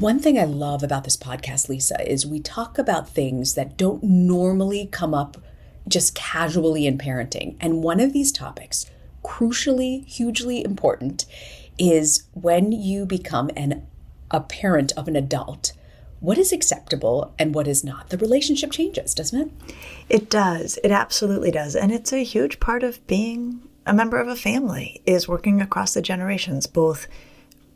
One thing I love about this podcast, Lisa, is we talk about things that don't normally come up just casually in parenting. And one of these topics, crucially, hugely important, is when you become a parent of an adult, what is acceptable and what is not? The relationship changes, doesn't it? It does. It absolutely does. And it's a huge part of being a member of a family, is working across the generations, both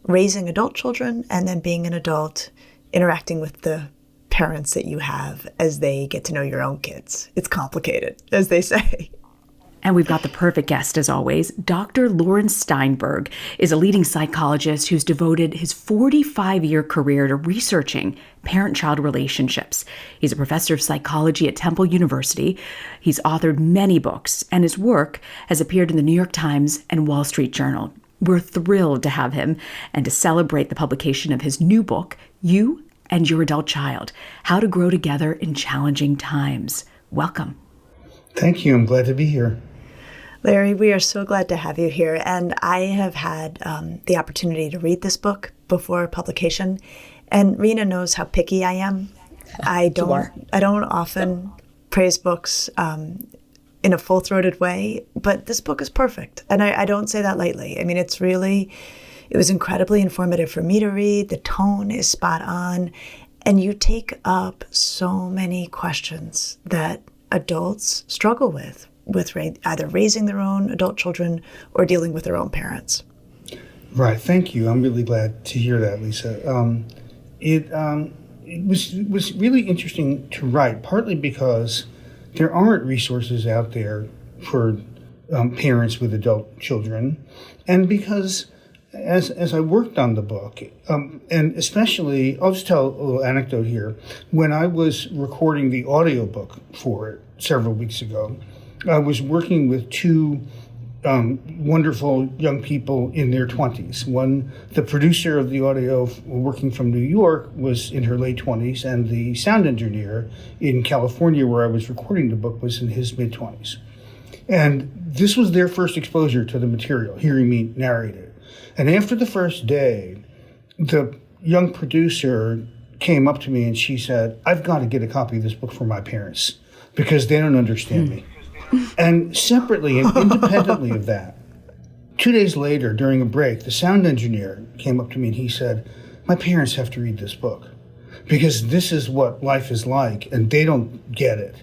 raising adult children and then being an adult, interacting with the parents that you have as they get to know your own kids. It's complicated, as they say. And we've got the perfect guest, as always. Dr. Laurence Steinberg is a leading psychologist who's devoted his 45-year career to researching parent-child relationships. He's a professor of psychology at Temple University. He's authored many books, and his work has appeared in the New York Times and Wall Street Journal. We're thrilled to have him and to celebrate the publication of his new book, You and Your Adult Child: How to Grow Together in Challenging Times. Welcome. Thank you. I'm glad to be here. Larry, we are so glad to have you here. And I have had the opportunity to read this book before publication. And Reena knows how picky I am. I don't often praise books in a full-throated way, but this book is perfect. And I don't say that lightly. I mean, it was incredibly informative for me to read. The tone is spot on. And you take up so many questions that adults struggle with either raising their own adult children or dealing with their own parents. Right. Thank you. I'm really glad to hear that, Lisa. It was really interesting to write, partly because there aren't resources out there for parents with adult children, and because as I worked on the book, and especially, I'll just tell a little anecdote here. When I was recording the audiobook for it several weeks ago, I was working with two wonderful young people in their 20s. One, the producer of the audio working from New York, was in her late 20s, and the sound engineer in California, where I was recording the book, was in his mid-20s. And this was their first exposure to the material, hearing me narrate it. And after the first day, the young producer came up to me and she said, "I've got to get a copy of this book for my parents because they don't understand me." And separately and independently of that, 2 days later, during a break, the sound engineer came up to me and he said, "My parents have to read this book because this is what life is like and they don't get it."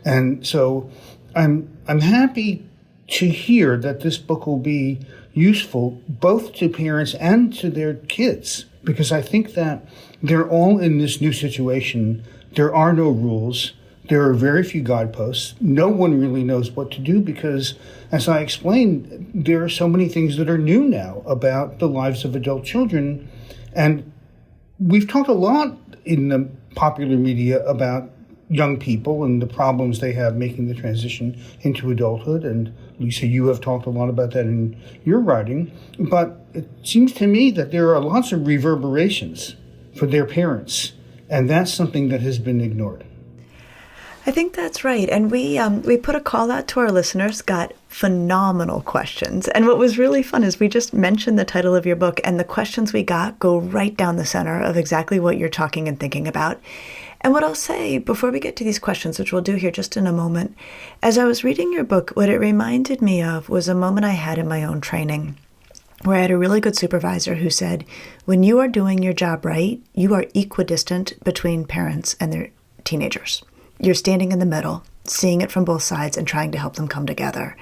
And so I'm happy to hear that this book will be useful both to parents and to their kids, because I think that they're all in this new situation. There are no rules. There are very few guideposts. No one really knows what to do because, as I explained, there are so many things that are new now about the lives of adult children. And we've talked a lot in the popular media about young people and the problems they have making the transition into adulthood. And Lisa, you have talked a lot about that in your writing. But it seems to me that there are lots of reverberations for their parents. And that's something that has been ignored. I think that's right. And we put a call out to our listeners, got phenomenal questions. And what was really fun is we just mentioned the title of your book, and the questions we got go right down the center of exactly what you're talking and thinking about. And what I'll say before we get to these questions, which we'll do here just in a moment, as I was reading your book, what it reminded me of was a moment I had in my own training where I had a really good supervisor who said, when you are doing your job right, you are equidistant between parents and their teenagers. You're standing in the middle, seeing it from both sides and trying to help them come together.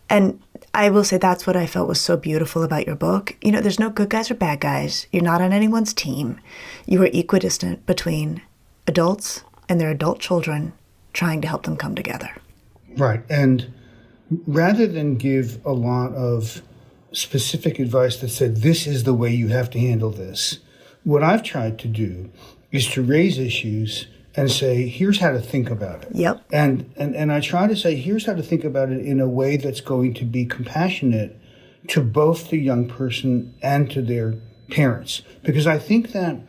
And I will say that's what I felt was so beautiful about your book. You know, there's no good guys or bad guys. You're not on anyone's team. You are equidistant between adults and their adult children trying to help them come together. Right. And rather than give a lot of specific advice that said, this is the way you have to handle this, what I've tried to do is to raise issues and say, here's how to think about it. Yep. And I try to say, here's how to think about it in a way that's going to be compassionate to both the young person and to their parents. Because I think that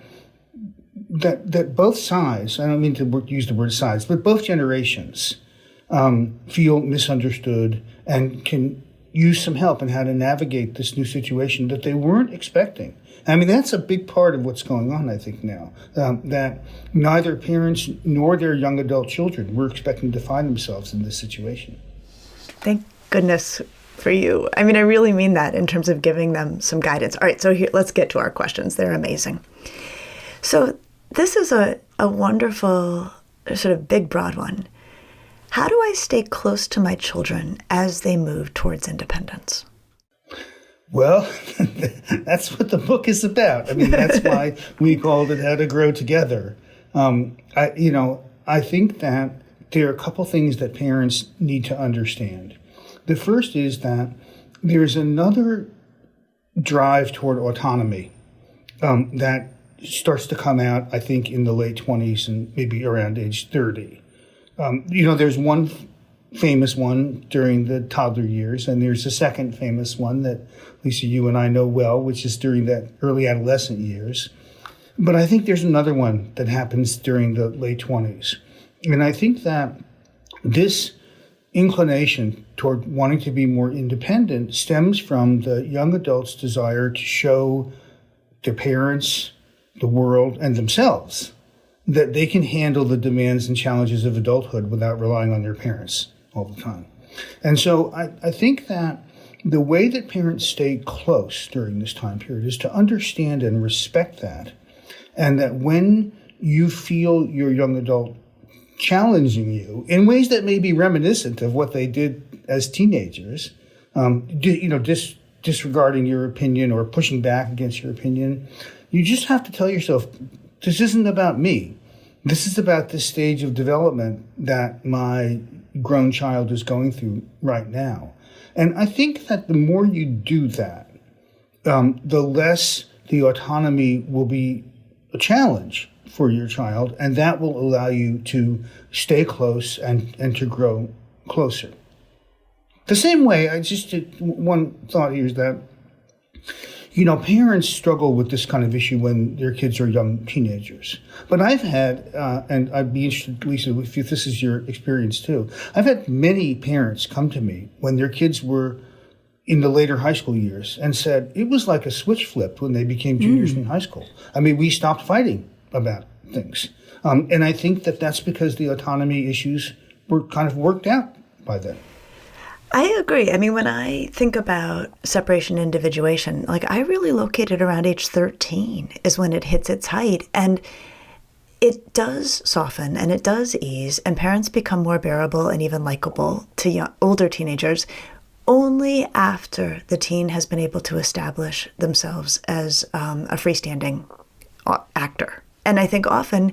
both sides, I don't mean to use the word sides, but both generations feel misunderstood and can use some help in how to navigate this new situation that they weren't expecting. I mean, that's a big part of what's going on, I think, now, that neither parents nor their young adult children were expecting to find themselves in this situation. Thank goodness for you. I mean, I really mean that in terms of giving them some guidance. All right, so here, let's get to our questions. They're amazing. So this is a wonderful, sort of big, broad one. How do I stay close to my children as they move towards independence? Well, that's what the book is about. I mean, that's why we called it How to Grow Together. I think that there are a couple things that parents need to understand. The first is that there's another drive toward autonomy that starts to come out, I think, in the late 20s and maybe around age 30. There's one famous one during the toddler years, and there's a second famous one that, Lisa, you and I know well, which is during the early adolescent years. But I think there's another one that happens during the late 20s. And I think that this inclination toward wanting to be more independent stems from the young adult's desire to show their parents, the world, and themselves that they can handle the demands and challenges of adulthood without relying on their parents all the time. And so I think that the way that parents stay close during this time period is to understand and respect that, and that when you feel your young adult challenging you in ways that may be reminiscent of what they did as teenagers, disregarding your opinion or pushing back against your opinion, you just have to tell yourself, this isn't about me. This is about this stage of development that my grown child is going through right now. And I think that the more you do that, the less the autonomy will be a challenge for your child, and that will allow you to stay close and to grow closer. The same way, one thought here is that, parents struggle with this kind of issue when their kids are young teenagers. But I've had, and I'd be interested, Lisa, if this is your experience too, I've had many parents come to me when their kids were in the later high school years and said it was like a switch flipped when they became juniors in high school. I mean, we stopped fighting about things. And I think that that's because the autonomy issues were kind of worked out by then. I agree. I mean, when I think about separation and individuation, I really located around age 13 is when it hits its height. And it does soften and it does ease, and parents become more bearable and even likable to older teenagers only after the teen has been able to establish themselves as a freestanding actor. And I think often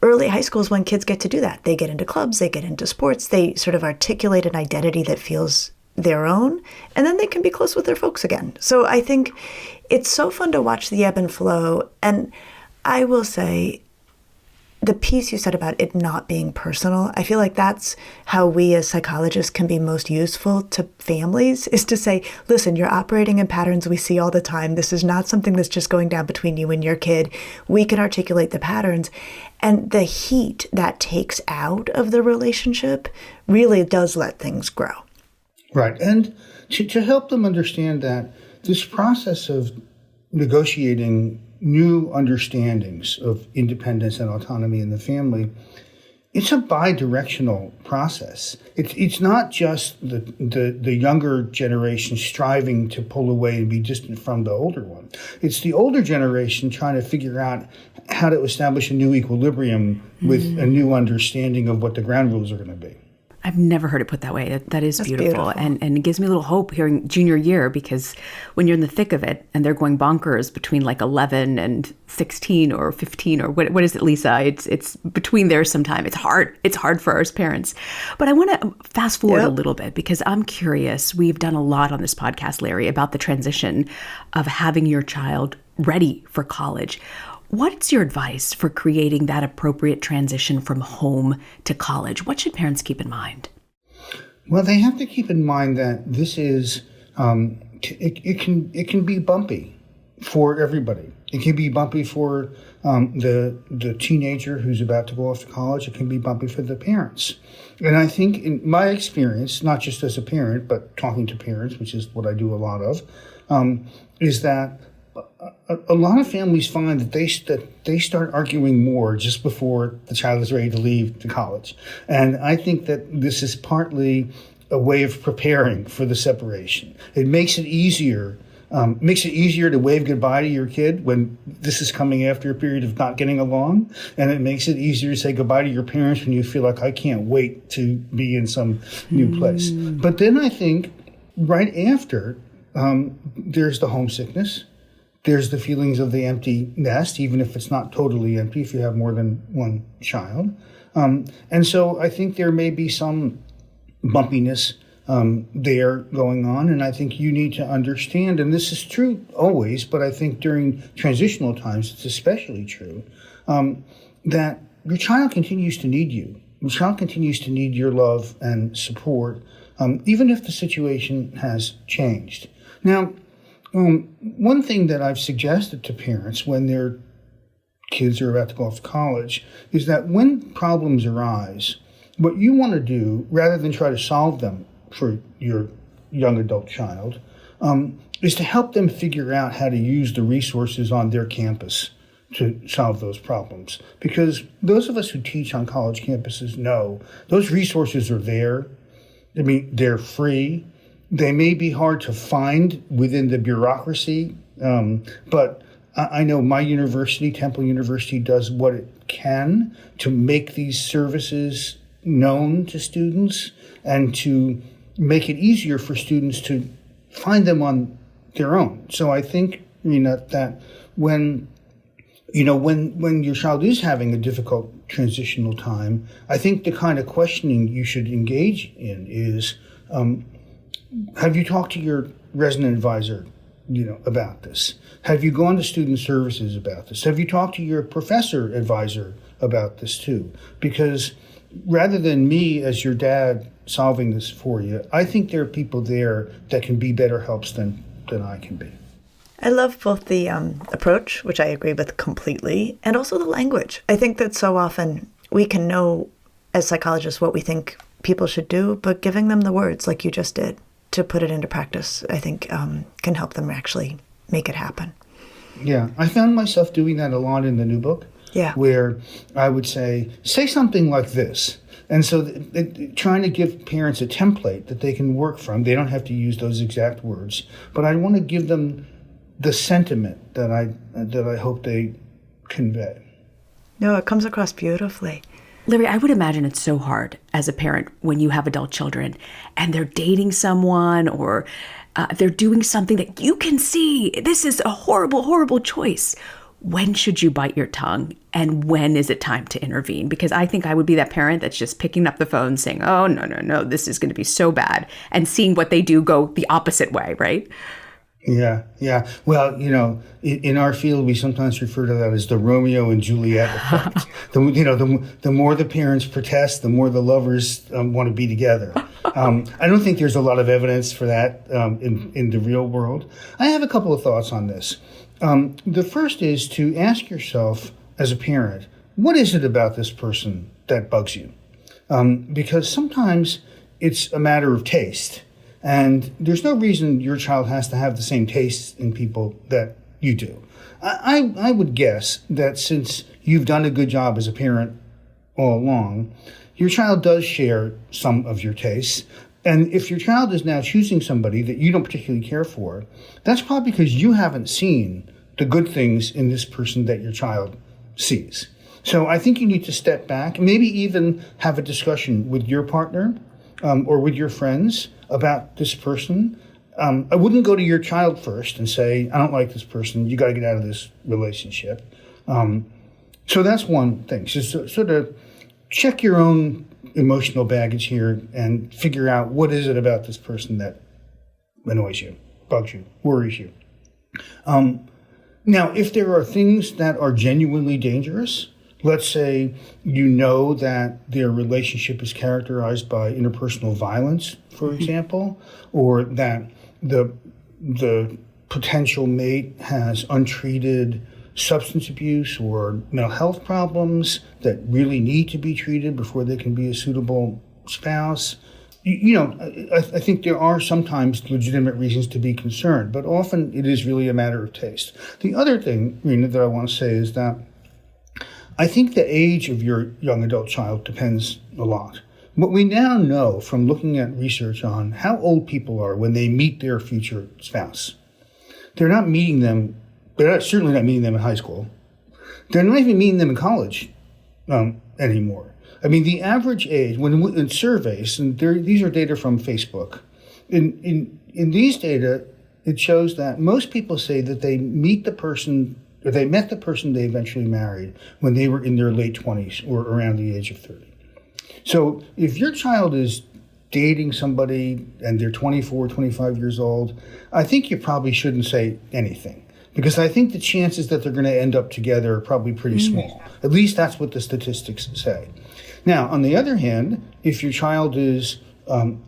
early high school is when kids get to do that. They get into clubs, they get into sports, they sort of articulate an identity that feels their own, and then they can be close with their folks again. So I think it's so fun to watch the ebb and flow. And I will say, the piece you said about it not being personal, I feel like that's how we as psychologists can be most useful to families, is to say, listen, you're operating in patterns we see all the time. This is not something that's just going down between you and your kid. We can articulate the patterns. And the heat that takes out of the relationship really does let things grow. Right. And to help them understand that this process of negotiating new understandings of independence and autonomy in the family, it's a bi-directional process. It's not just the younger generation striving to pull away and be distant from the older one. It's the older generation trying to figure out how to establish a new equilibrium with a new understanding of what the ground rules are going to be. I've never heard it put that way. That is beautiful. And it gives me a little hope hearing junior year, because when you're in the thick of it and they're going bonkers between 11 and 16 or 15 or what is it, Lisa? It's between there sometime. It's hard. It's hard for us parents. But I want to fast forward a little bit, because I'm curious. We've done a lot on this podcast, Larry, about the transition of having your child ready for college. What's your advice for creating that appropriate transition from home to college? What should parents keep in mind? Well, they have to keep in mind that this is, it can be bumpy for everybody. It can be bumpy for the teenager who's about to go off to college. It can be bumpy for the parents. And I think in my experience, not just as a parent, but talking to parents, which is what I do a lot of, is that a lot of families find that they start arguing more just before the child is ready to leave to college. And I think that this is partly a way of preparing for the separation. It makes it easier. Makes it easier to wave goodbye to your kid when this is coming after a period of not getting along. And it makes it easier to say goodbye to your parents when you feel like, I can't wait to be in some new place. But then I think right after, there's the homesickness. There's the feelings of the empty nest, even if it's not totally empty, if you have more than one child. And so I think there may be some bumpiness there going on. And I think you need to understand, and this is true always, but I think during transitional times, it's especially true, that your child continues to need you. Your child continues to need your love and support, even if the situation has changed. Now, one thing that I've suggested to parents when their kids are about to go off to college is that when problems arise, what you want to do, rather than try to solve them for your young adult child, is to help them figure out how to use the resources on their campus to solve those problems. Because those of us who teach on college campuses know those resources are there. I mean, they're free. They may be hard to find within the bureaucracy, but I know my university, Temple University, does what it can to make these services known to students and to make it easier for students to find them on their own. So I think, Reena, that when your child is having a difficult transitional time, I think the kind of questioning you should engage in is, have you talked to your resident advisor, about this? Have you gone to student services about this? Have you talked to your professor advisor about this too? Because rather than me as your dad solving this for you, I think there are people there that can be better helps than I can be. I love both the approach, which I agree with completely, and also the language. I think that so often we can know as psychologists what we think people should do, but giving them the words like you just did to put it into practice, I think can help them actually make it happen. Yeah, I found myself doing that a lot in the new book. Yeah. Where I would say something like this. And so trying to give parents a template that they can work from. They don't have to use those exact words, but I want to give them the sentiment that I hope they convey. No, it comes across beautifully. Larry, I would imagine it's so hard as a parent when you have adult children and they're dating someone or they're doing something that you can see, this is a horrible, horrible choice. When should you bite your tongue and when is it time to intervene? Because I think I would be that parent that's just picking up the phone saying, oh, no, this is going to be so bad, and seeing what they do go the opposite way, right? Yeah. Well, in our field, we sometimes refer to that as the Romeo and Juliet effect. The more the parents protest, the more the lovers want to be together. I don't think there's a lot of evidence for that in the real world. I have a couple of thoughts on this. The first is to ask yourself as a parent, what is it about this person that bugs you? Because sometimes it's a matter of taste. And there's no reason your child has to have the same tastes in people that you do. I would guess that since you've done a good job as a parent all along, your child does share some of your tastes. And if your child is now choosing somebody that you don't particularly care for, that's probably because you haven't seen the good things in this person that your child sees. So I think you need to step back, maybe even have a discussion with your partner or with your friends about this person. I wouldn't go to your child first and say, I don't like this person, you got to get out of this relationship. So that's one thing. So sort of check your own emotional baggage here and figure out what is it about this person that annoys you, bugs you, worries you. Now, if there are things that are genuinely dangerous, let's say you know that their relationship is characterized by interpersonal violence, for example, or that the potential mate has untreated substance abuse or mental health problems that really need to be treated before they can be a suitable spouse. I think there are sometimes legitimate reasons to be concerned, but often it is really a matter of taste. The other thing, Reena, that I want to say is that I think the age of your young adult child depends a lot. What we now know from looking at research on how old people are when they meet their future spouse, they're certainly not meeting them in high school. They're not even meeting them in college anymore. I mean, the average age, in surveys, and these are data from Facebook, in these data, it shows that most people say that they met the person they eventually married when they were in their late 20s or around the age of 30. So if your child is dating somebody and they're 24, 25 years old, I think you probably shouldn't say anything, because I think the chances that they're going to end up together are probably pretty small. At least that's what the statistics say. Now, on the other hand, if your child is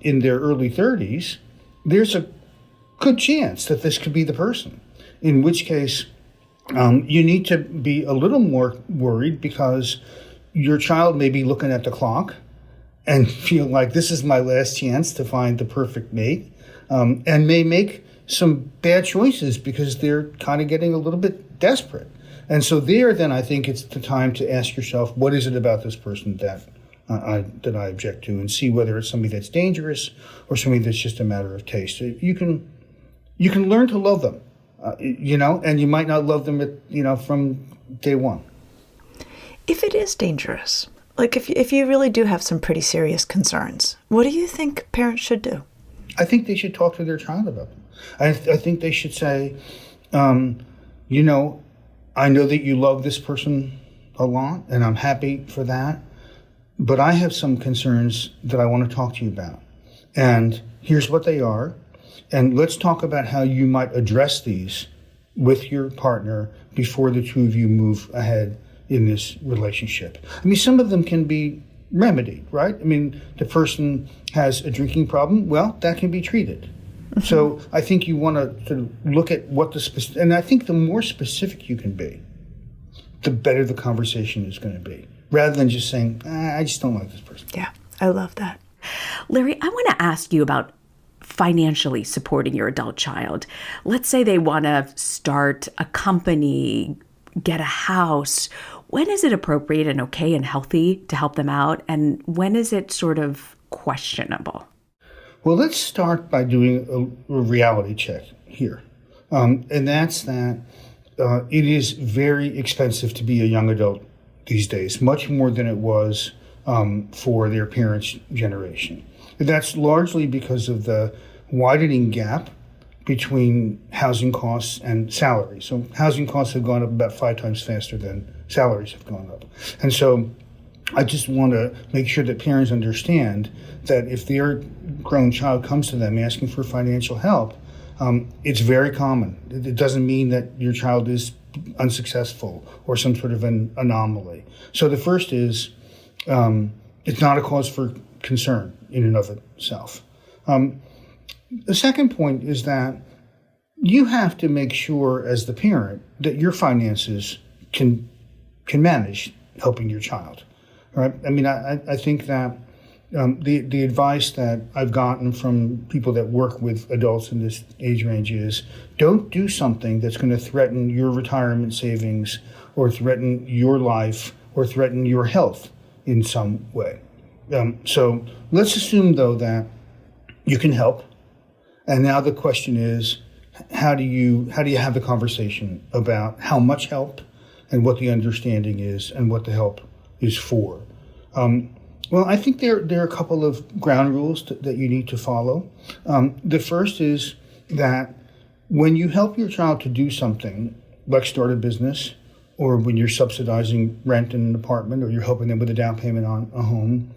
in their early 30s, there's a good chance that this could be the person, in which case you need to be a little more worried, because your child may be looking at the clock and feel like this is my last chance to find the perfect mate, and may make some bad choices because they're kind of getting a little bit desperate. And so then I think it's the time to ask yourself, what is it about this person that I object to, and see whether it's somebody that's dangerous or somebody that's just a matter of taste. You can learn to love them, and you might not love them from day one. If it is dangerous, like if you really do have some pretty serious concerns, what do you think parents should do? I think they should talk to their child about them. I think they should say, I know that you love this person a lot, and I'm happy for that, but I have some concerns that I want to talk to you about. And here's what they are. And let's talk about how you might address these with your partner before the two of you move ahead in this relationship. I mean, some of them can be remedied, right? I mean, the person has a drinking problem. Well, that can be treated. Mm-hmm. So I think you want to sort of look at what and I think the more specific you can be, the better the conversation is going to be, rather than just saying, I just don't like this person. Yeah, I love that. Larry, I want to ask you about financially supporting your adult child. Let's say they want to start a company, get a house. When is it appropriate and okay and healthy to help them out? And when is it sort of questionable? Well, let's start by doing a reality check here. And that's that it is very expensive to be a young adult these days, much more than it was for their parents' generation. And that's largely because of the widening gap between housing costs and salaries. So housing costs have gone up about 5 times faster than salaries have gone up. And so I just want to make sure that parents understand that if their grown child comes to them asking for financial help, it's very common. It doesn't mean that your child is unsuccessful or some sort of an anomaly. So the first is, it's not a cause for concern in and of itself. The second point is that you have to make sure as the parent that your finances can manage helping your child. Right? I mean, I think that the advice that I've gotten from people that work with adults in this age range is, don't do something that's going to threaten your retirement savings or threaten your life or threaten your health in some way. So let's assume, though, that you can help. And now the question is, how do you have the conversation about how much help and what the understanding is and what the help is for? Well, I think there are a couple of ground rules that you need to follow. The first is that when you help your child to do something, like start a business, or when you're subsidizing rent in an apartment, or you're helping them with a down payment on a home,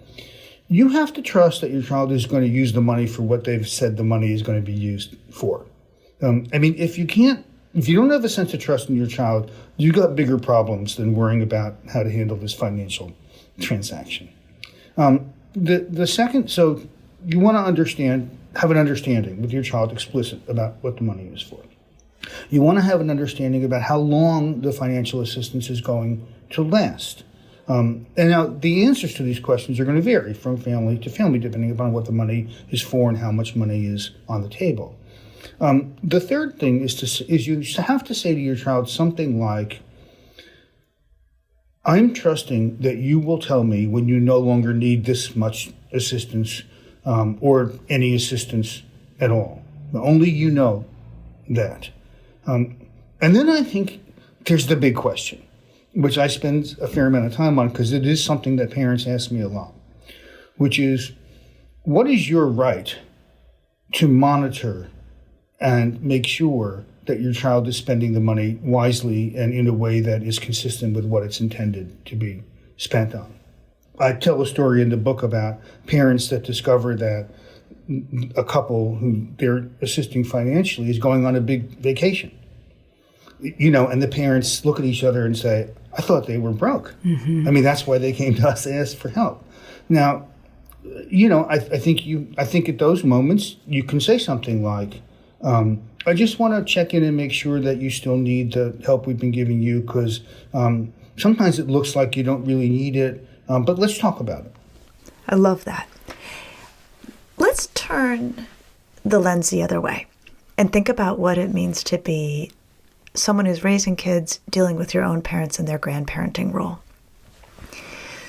you have to trust that your child is going to use the money for what they've said the money is going to be used for. I mean, if you don't have a sense of trust in your child, you got bigger problems than worrying about how to handle this financial transaction. The second, so you want to have an understanding with your child explicit about what the money is for. You want to have an understanding about how long the financial assistance is going to last. And now the answers to these questions are going to vary from family to family, depending upon what the money is for and how much money is on the table. The third thing is you have to say to your child something like, I'm trusting that you will tell me when you no longer need this much assistance or any assistance at all. Only you know that. And then I think there's the big question, which I spend a fair amount of time on because it is something that parents ask me a lot, which is, what is your right to monitor and make sure that your child is spending the money wisely and in a way that is consistent with what it's intended to be spent on? I tell a story in the book about parents that discover that a couple who they're assisting financially is going on a big vacation. And the parents look at each other and say, I thought they were broke. Mm-hmm. I mean, that's why they came to us to ask for help. Now, I think at those moments you can say something like, I just want to check in and make sure that you still need the help we've been giving you, because sometimes it looks like you don't really need it, but let's talk about it. I love that. Let's turn the lens the other way and think about what it means to be someone who's raising kids, dealing with your own parents and their grandparenting role.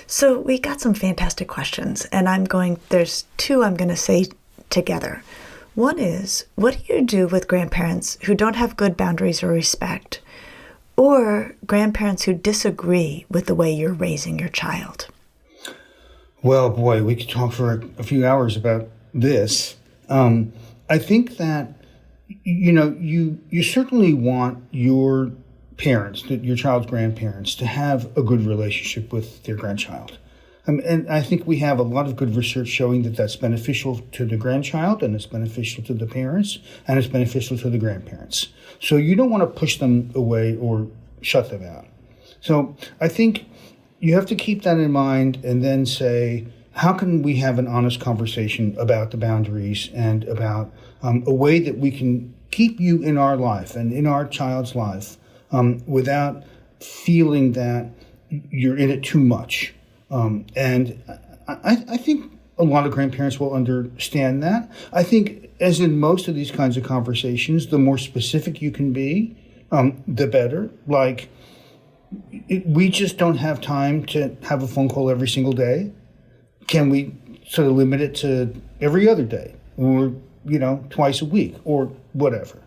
So we got some fantastic questions, and there's two I'm going to say together. One is, what do you do with grandparents who don't have good boundaries or respect, or grandparents who disagree with the way you're raising your child? Well, boy, we could talk for a few hours about this. I think that, you certainly want your parents, your child's grandparents, to have a good relationship with their grandchild. And I think we have a lot of good research showing that that's beneficial to the grandchild, and it's beneficial to the parents, and it's beneficial to the grandparents. So you don't want to push them away or shut them out. So I think you have to keep that in mind and then say, how can we have an honest conversation about the boundaries and about a way that we can keep you in our life and in our child's life without feeling that you're in it too much. And I think a lot of grandparents will understand that. I think, as in most of these kinds of conversations, the more specific you can be, the better. Like, we just don't have time to have a phone call every single day. Can we sort of limit it to every other day, or, twice a week, or whatever?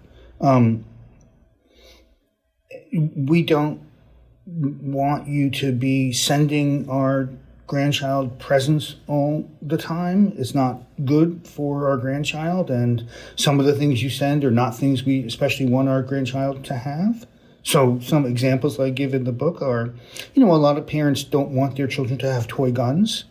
We don't want you to be sending our grandchild presents all the time. It's not good for our grandchild, and some of the things you send are not things we especially want our grandchild to have. So some examples I give in the book are, a lot of parents don't want their children to have toy guns.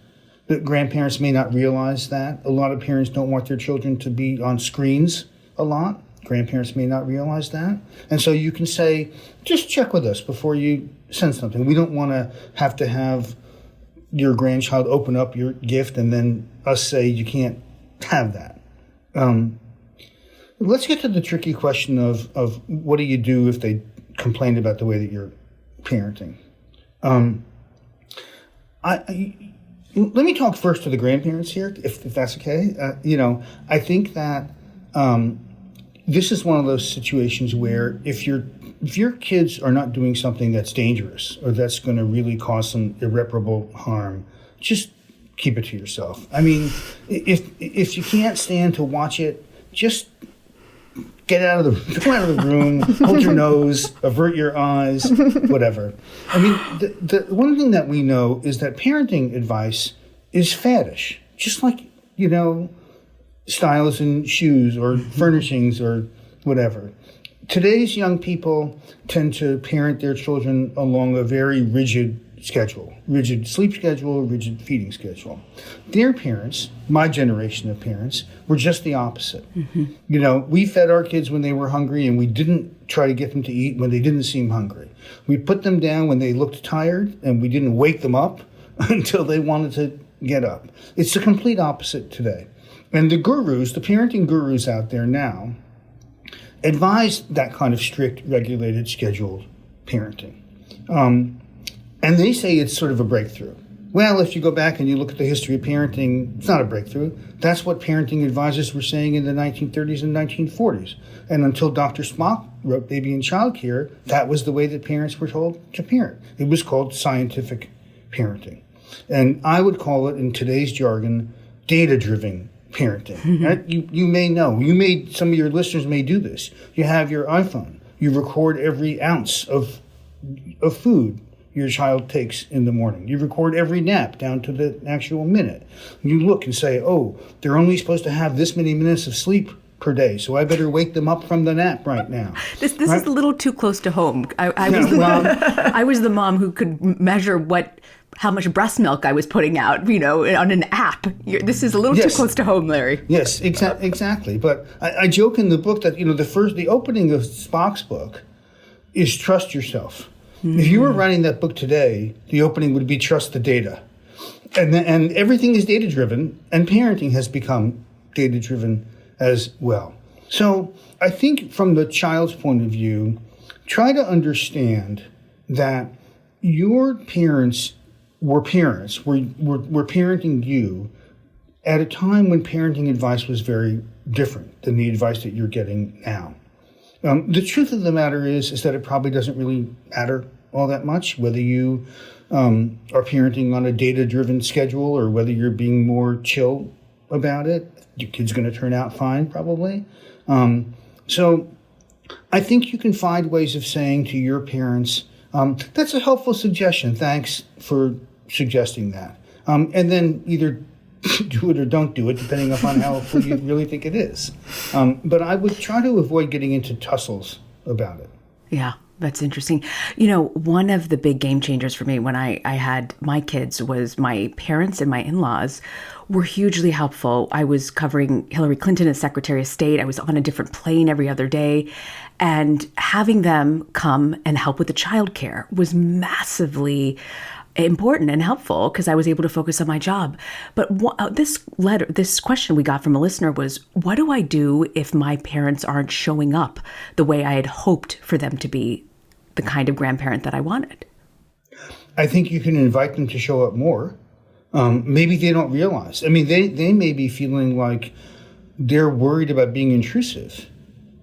The grandparents may not realize that. A lot of parents don't want their children to be on screens a lot. Grandparents may not realize that. And so you can say, just check with us before you send something. We don't want to have your grandchild open up your gift and then us say you can't have that. Let's get to the tricky question of what do you do if they complain about the way that you're parenting. Let me talk first to the grandparents here, if that's okay. I think that this is one of those situations where if your kids are not doing something that's dangerous or that's going to really cause some irreparable harm, just keep it to yourself. I mean, if you can't stand to watch it, just go out of the room, hold your nose, avert your eyes, whatever. I mean, the one thing that we know is that parenting advice is faddish, just like, styles in shoes or furnishings or whatever. Today's young people tend to parent their children along a very rigid schedule, rigid sleep schedule, rigid feeding schedule. Their parents, my generation of parents, were just the opposite. Mm-hmm. We fed our kids when they were hungry, and we didn't try to get them to eat when they didn't seem hungry. We put them down when they looked tired, and we didn't wake them up until they wanted to get up. It's the complete opposite today. And the parenting gurus out there now, advise that kind of strict, regulated, scheduled parenting. And they say it's sort of a breakthrough. Well, if you go back and you look at the history of parenting, it's not a breakthrough. That's what parenting advisors were saying in the 1930s and 1940s. And until Dr. Spock wrote Baby and Child Care, that was the way that parents were told to parent. It was called scientific parenting. And I would call it, in today's jargon, data-driven parenting. Right? You may know. Some of your listeners may do this. You have your iPhone. You record every ounce of food your child takes in the morning. You record every nap down to the actual minute. You look and say, oh, they're only supposed to have this many minutes of sleep per day, so I better wake them up from the nap right now. This is a little too close to home. I was the mom who could measure how much breast milk I was putting out, on an app. This is a little too close to home, Larry. Yes, exactly. But I joke in the book that, the opening of Spock's book is trust yourself. If you were writing that book today, the opening would be trust the data. And everything is data-driven, and parenting has become data-driven as well. So I think from the child's point of view, try to understand that your parents were parenting you at a time when parenting advice was very different than the advice that you're getting now. The truth of the matter is that it probably doesn't really matter all that much, whether you are parenting on a data-driven schedule or whether you're being more chill about it. Your kid's going to turn out fine, probably. So I think you can find ways of saying to your parents, that's a helpful suggestion. Thanks for suggesting that. And then either do it or don't do it, depending upon how helpful you really think it is. But I would try to avoid getting into tussles about it. Yeah, that's interesting. One of the big game changers for me when I had my kids was my parents and my in-laws were hugely helpful. I was covering Hillary Clinton as Secretary of State. I was on a different plane every other day. And having them come and help with the childcare was massively important and helpful because I was able to focus on my job. But this question we got from a listener was, what do I do if my parents aren't showing up the way I had hoped for them to be the kind of grandparent that I wanted? I think you can invite them to show up more. Maybe they don't realize. I mean, they may be feeling like they're worried about being intrusive.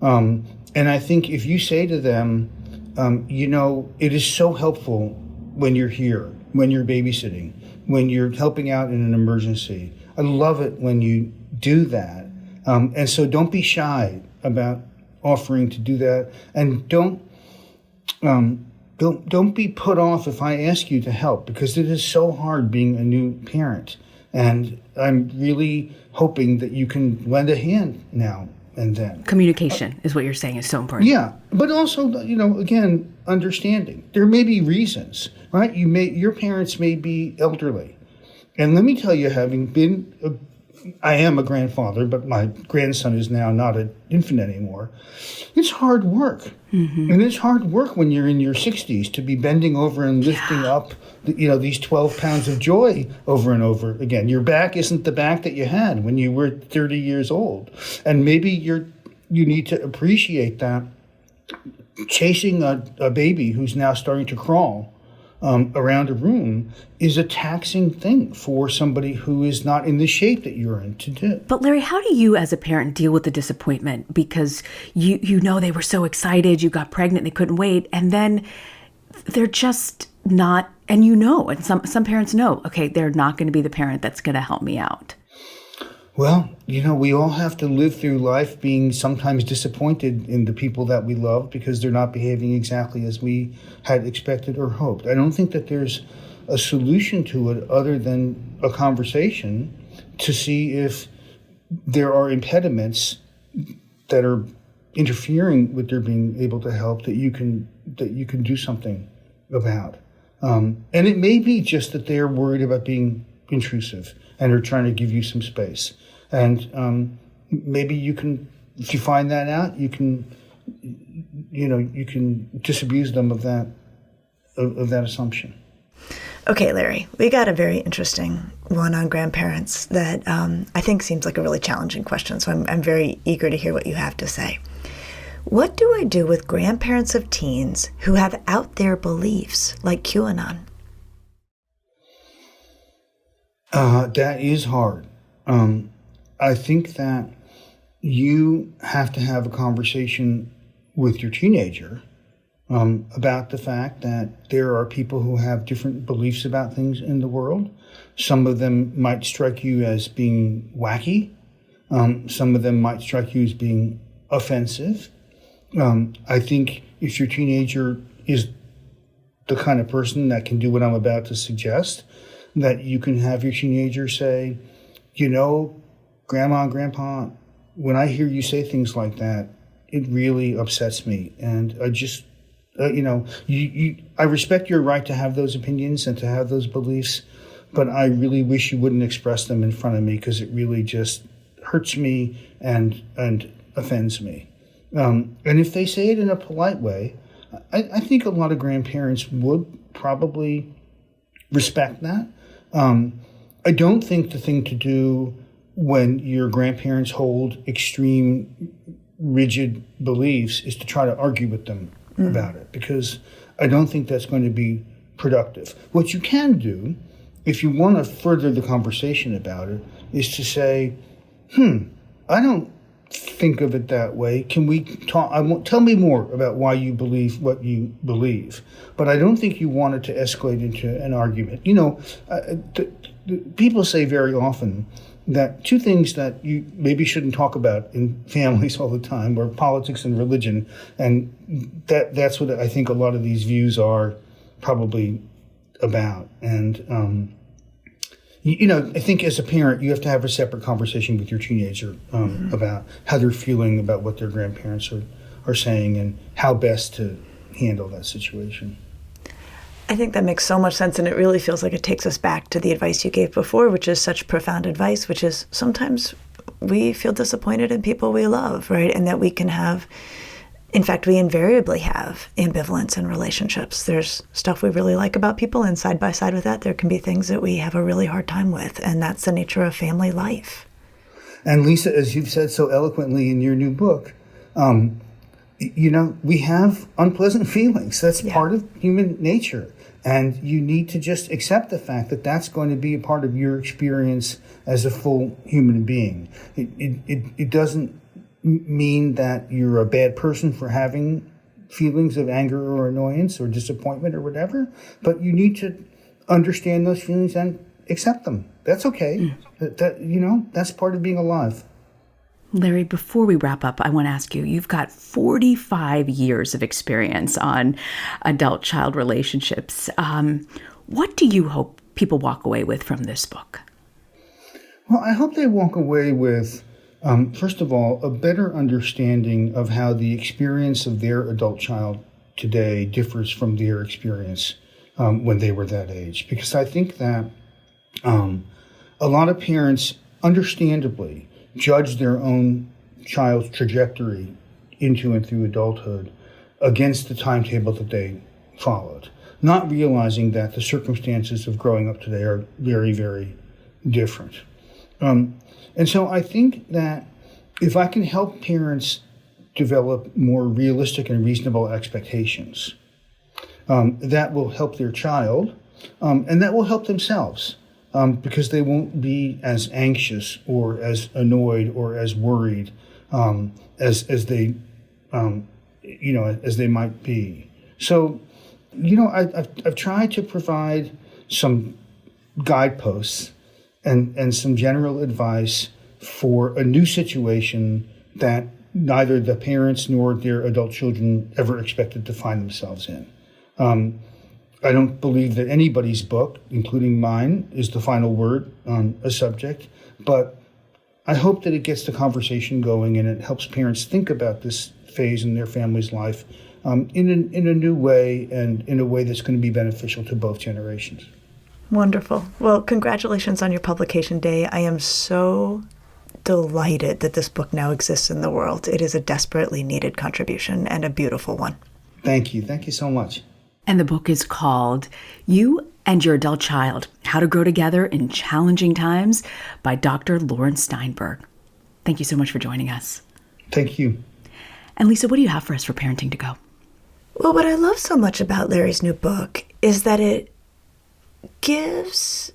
And I think if you say to them, it is so helpful when you're here, when you're babysitting, when you're helping out in an emergency. I love it when you do that. And so don't be shy about offering to do that. And don't be put off if I ask you to help, because it is so hard being a new parent. And I'm really hoping that you can lend a hand now and then. Communication is what you're saying is so important. Yeah, but also, again, understanding. There may be reasons, right? Your parents may be elderly. And let me tell you, I am a grandfather, but my grandson is now not an infant anymore. It's hard work. Mm-hmm. And it's hard work when you're in your 60s to be bending over and lifting up, these 12 pounds of joy over and over again. Your back isn't the back that you had when you were 30 years old. And maybe you need to appreciate that. Chasing a baby who's now starting to crawl around a room is a taxing thing for somebody who is not in the shape that you're in to do. But Larry, how do you as a parent deal with the disappointment? Because they were so excited, you got pregnant, they couldn't wait, and then they're just not, and and some parents know, okay, they're not going to be the parent that's going to help me out. Well, we all have to live through life being sometimes disappointed in the people that we love because they're not behaving exactly as we had expected or hoped. I don't think that there's a solution to it other than a conversation to see if there are impediments that are interfering with their being able to help that you can do something about. And it may be just that they're worried about being intrusive and are trying to give you some space. And maybe you can, if you find that out, you can disabuse them of that assumption. Okay, Larry, we got a very interesting one on grandparents that I think seems like a really challenging question. So I'm very eager to hear what you have to say. What do I do with grandparents of teens who have out there beliefs like QAnon? That is hard. I think that you have to have a conversation with your teenager about the fact that there are people who have different beliefs about things in the world. Some of them might strike you as being wacky. Some of them might strike you as being offensive. I think if your teenager is the kind of person that can do what I'm about to suggest, that you can have your teenager say, Grandma and Grandpa, when I hear you say things like that, it really upsets me. And I just, I respect your right to have those opinions and to have those beliefs, but I really wish you wouldn't express them in front of me because it really just hurts me and offends me. And if they say it in a polite way, I think a lot of grandparents would probably respect that. I don't think the thing to do when your grandparents hold extreme, rigid beliefs is to try to argue with them about it, because I don't think that's going to be productive. What you can do, if you want to further the conversation about it, is to say, I don't think of it that way. Can we talk? Tell me more about why you believe what you believe. But I don't think you want it to escalate into an argument. People say very often that two things that you maybe shouldn't talk about in families all the time are politics and religion. And that's what I think a lot of these views are probably about. And, I think as a parent, you have to have a separate conversation with your teenager about how they're feeling about what their grandparents are saying and how best to handle that situation. I think that makes so much sense, and it really feels like it takes us back to the advice you gave before, which is such profound advice, which is sometimes we feel disappointed in people we love, right? And that we can have, in fact, we invariably have ambivalence in relationships. There's stuff we really like about people, and side by side with that, there can be things that we have a really hard time with, and that's the nature of family life. And Lisa, as you've said so eloquently in your new book, we have unpleasant feelings. That's part of human nature. And you need to just accept the fact that that's going to be a part of your experience as a full human being. It doesn't mean that you're a bad person for having feelings of anger or annoyance or disappointment or whatever, but you need to understand those feelings and accept them. That's okay. That's part of being alive. Larry, before we wrap up, I want to ask you, you've got 45 years of experience on adult-child relationships. What do you hope people walk away with from this book? Well, I hope they walk away with, first of all, a better understanding of how the experience of their adult child today differs from their experience when they were that age. Because I think that a lot of parents, understandably, judge their own child's trajectory into and through adulthood against the timetable that they followed, not realizing that the circumstances of growing up today are very, very different. And so I think that if I can help parents develop more realistic and reasonable expectations, that will help their child, and that will help themselves. Because they won't be as anxious or as annoyed or as worried as they might be. So, I've tried to provide some guideposts and some general advice for a new situation that neither the parents nor their adult children ever expected to find themselves in. I don't believe that anybody's book, including mine, is the final word on a subject, but I hope that it gets the conversation going and it helps parents think about this phase in their family's life in a new way and in a way that's going to be beneficial to both generations. Wonderful. Well, congratulations on your publication day. I am so delighted that this book now exists in the world. It is a desperately needed contribution and a beautiful one. Thank you. Thank you so much. And the book is called You and Your Adult Child, How to Grow Together in Challenging Times by Dr. Laurence Steinberg. Thank you so much for joining us. Thank you. And Lisa, what do you have for us for Parenting to Go? Well, what I love so much about Larry's new book is that it gives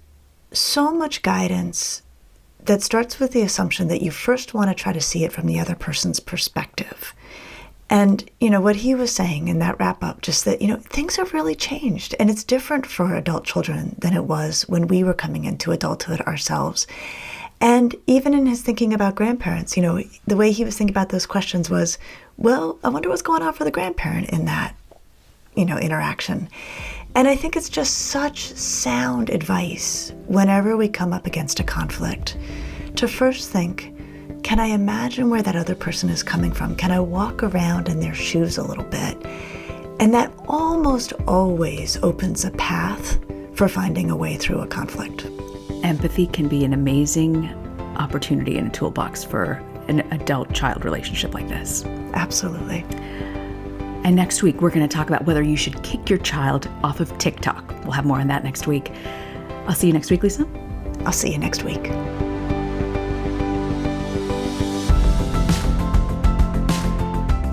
so much guidance that starts with the assumption that you first want to try to see it from the other person's perspective. And, what he was saying in that wrap up, just that, things have really changed, and it's different for adult children than it was when we were coming into adulthood ourselves. And even in his thinking about grandparents, the way he was thinking about those questions was, well, I wonder what's going on for the grandparent in that, interaction. And I think it's just such sound advice whenever we come up against a conflict to first think, can I imagine where that other person is coming from? Can I walk around in their shoes a little bit? And that almost always opens a path for finding a way through a conflict. Empathy can be an amazing opportunity in a toolbox for an adult-child relationship like this. Absolutely. And next week, we're going to talk about whether you should kick your child off of TikTok. We'll have more on that next week. I'll see you next week, Lisa. I'll see you next week.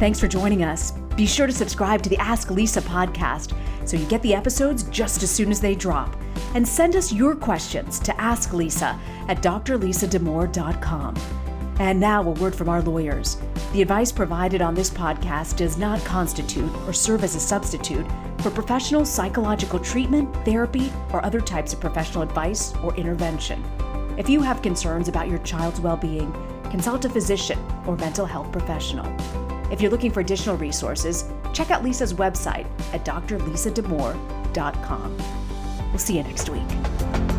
Thanks for joining us. Be sure to subscribe to the Ask Lisa podcast so you get the episodes just as soon as they drop. And send us your questions to asklisa@drlisadamore.com. And now a word from our lawyers. The advice provided on this podcast does not constitute or serve as a substitute for professional psychological treatment, therapy, or other types of professional advice or intervention. If you have concerns about your child's well-being, consult a physician or mental health professional. If you're looking for additional resources, check out Lisa's website at drlisadamore.com. We'll see you next week.